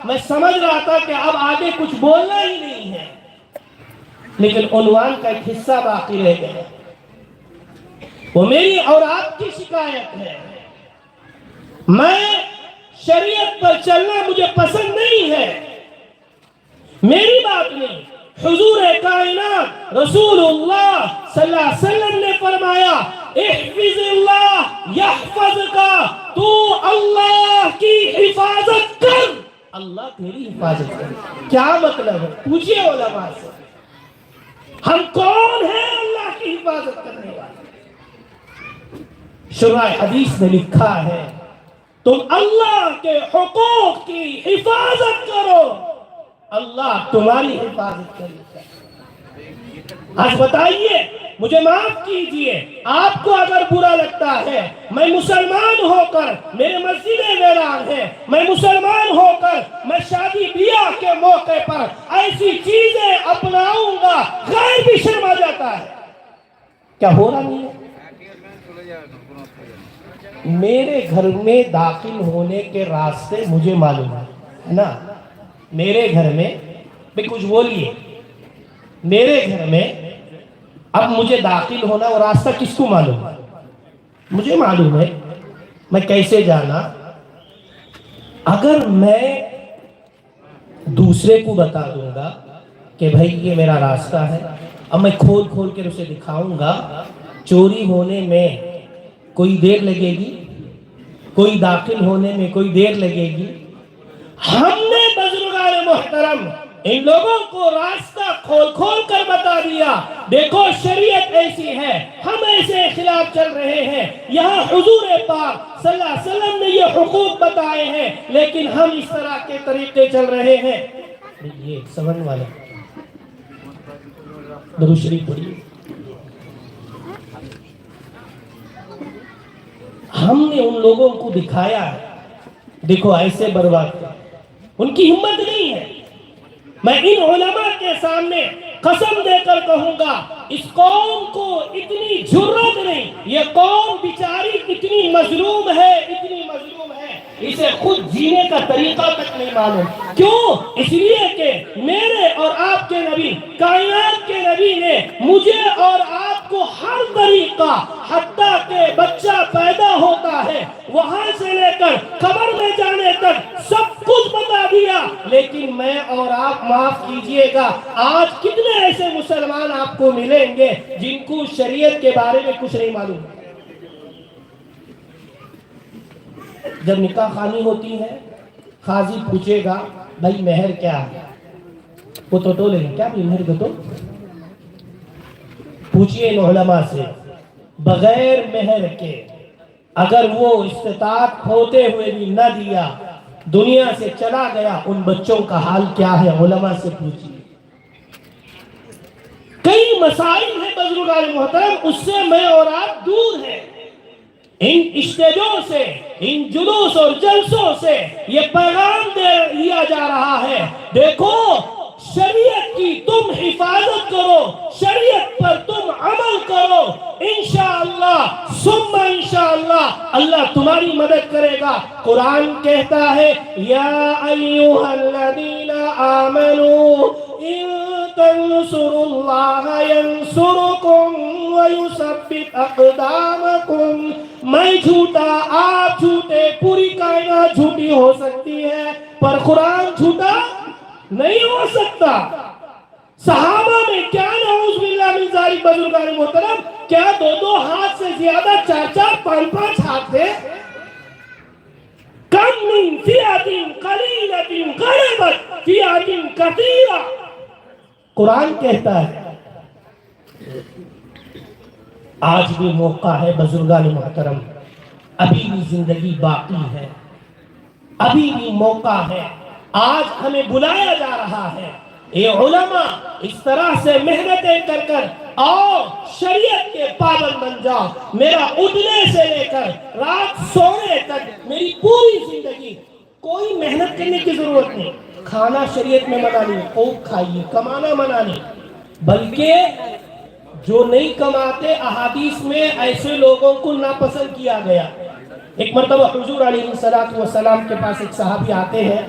میں سمجھ رہا تھا کہ اب آگے کچھ بولنا ہی نہیں ہے، لیکن عنوان کا ایک حصہ باقی رہ گیا، وہ میری اور آپ کی شکایت ہے۔ میں شریعت پر چلنا مجھے پسند نہیں ہے، میری بات نہیں، حضور کائنات رسول اللہ صلی اللہ علیہ وسلم نے فرمایا احفظ اللہ یحفظکا، تو اللہ کی حفاظت کر، اللہ تیری حفاظت کر۔ کیا مطلب ہے؟ پوچھئے علماء سے، ہم کون ہیں اللہ کی حفاظت کرنے والے؟ شرح حدیث نے لکھا ہے تم اللہ کے حقوق کی حفاظت کرو، اللہ تمہاری حفاظت کرے گا۔ آج بتائیے، مجھے معاف کیجئے، آپ کو اگر برا لگتا ہے، میں مسلمان ہو کر میرے مسجدیں ویران ہیں، میں مسلمان ہو کر میں شادی بیاہ کے موقع پر ایسی چیزیں اپناؤں گا، غیر بھی شرم آ جاتا ہے، کیا ہو رہا نہیں ہے؟ میرے گھر میں داخل ہونے کے راستے مجھے معلوم ہے نا، میرے گھر میں بھی کچھ بولیے، میرے گھر میں اب مجھے داخل ہونا وہ راستہ کس کو معلوم ہے؟ مجھے معلوم ہے میں کیسے جانا۔ اگر میں دوسرے کو بتا دوں گا کہ بھائی یہ میرا راستہ ہے، اب میں کھول کھول کے اسے دکھاؤں گا، چوری ہونے میں کوئی دیر لگے گی، کوئی داخل ہونے میں کوئی دیر لگے گی۔ ہم نے بزرگان محترم ان لوگوں کو راستہ کھول کھول کر بتا دیا، دیکھو شریعت ایسی ہے، ہم ایسے خلاف چل رہے ہیں، یہاں حضور پاک صلی اللہ علیہ وسلم نے یہ حقوق بتائے ہیں، لیکن ہم اس طرح کے طریقے چل رہے ہیں۔ یہ سمجھ والا درود شریف پڑھیے۔ ہم نے ان لوگوں کو دکھایا ہے، دیکھو ایسے برباد کر، ان کی ہمت نہیں ہے۔ میں ان علماء کے سامنے قسم دے کر کہوں گا، اس قوم کو اتنی جرات نہیں، یہ قوم بیچاری اتنی مظلوم ہے، اتنی مظلوم ہے، اسے خود جینے کا طریقہ تک نہیں معلوم۔ کیوں؟ اس لیے کہ میرے اور آپ کے نبی، کائنات کے نبی نے مجھے اور آپ کو ہر طریقہ، حتیٰ کہ بچہ پیدا ہوتا ہے وہاں سے لے کر قبر میں جانے تک سب کچھ بتا دیا، لیکن میں اور آپ معاف کیجئے گا، آج کتنے ایسے مسلمان آپ کو ملیں گے جن کو شریعت کے بارے میں کچھ نہیں معلوم؟ جب نکاح خوانی ہوتی ہے، قاضی پوچھے گا بھائی مہر کیا ہے، وہ تو ٹولے گا، کیا بھی مہر دو تو پوچھئے ان علماء سے، بغیر مہر کے اگر وہ استطاعت ہوتے ہوئے بھی نہ دیا، دنیا سے چلا گیا، ان بچوں کا حال کیا ہے؟ علماء سے پوچھئے۔ کئی مسائل ہیں بزرگان محترم، اس سے میں اور آپ دور ہیں۔ ان اسٹیجوں سے، ان جلوس اور جلسوں سے یہ پیغام دیا جا رہا ہے، دیکھو شریعت کی تم حفاظت کرو، شریعت پر تم عمل کرو، انشاءاللہ ثم انشاءاللہ اللہ تمہاری مدد کرے گا۔ قرآن کہتا ہے یا ایھا الذین آمنوا ان تنصروا اللہ ینصرکم ویثبت اقدامکم۔ میں جھوٹا، آپ جھوٹے، پوری کائنات جھوٹی ہو سکتی ہے، پر قرآن جھوٹا نہیں ہو سکتا۔ صحابہ میں کیا نعوذ باللہ من ذالک بزرگان محترم، کیا دو دو ہاتھ سے زیادہ، چار چار پانچ پانچ ہاتھ تھے؟ کم من فئۃ قلیلۃ غلبت فئۃ کثیرہ، قرآن کہتا ہے۔ آج بھی موقع ہے بزرگان محترم، ابھی بھی زندگی باقی ہے، ابھی بھی موقع ہے، آج ہمیں بلایا جا رہا ہے، اے علماء اس طرح سے محنتیں کر کر اور شریعت کے پابند بن جاؤ۔ میرا اٹھنے سے لے کر رات سونے تک میری پوری زندگی، کوئی محنت کرنے کی ضرورت نہیں، کھانا شریعت میں منع نہیں، خوب کھائیے، کمانا منع نہیں، بلکہ جو نہیں کماتے احادیث میں ایسے لوگوں کو ناپسند کیا گیا۔ ایک مرتبہ حضور علیہ السلام کے پاس ایک صحابی آتے ہیں،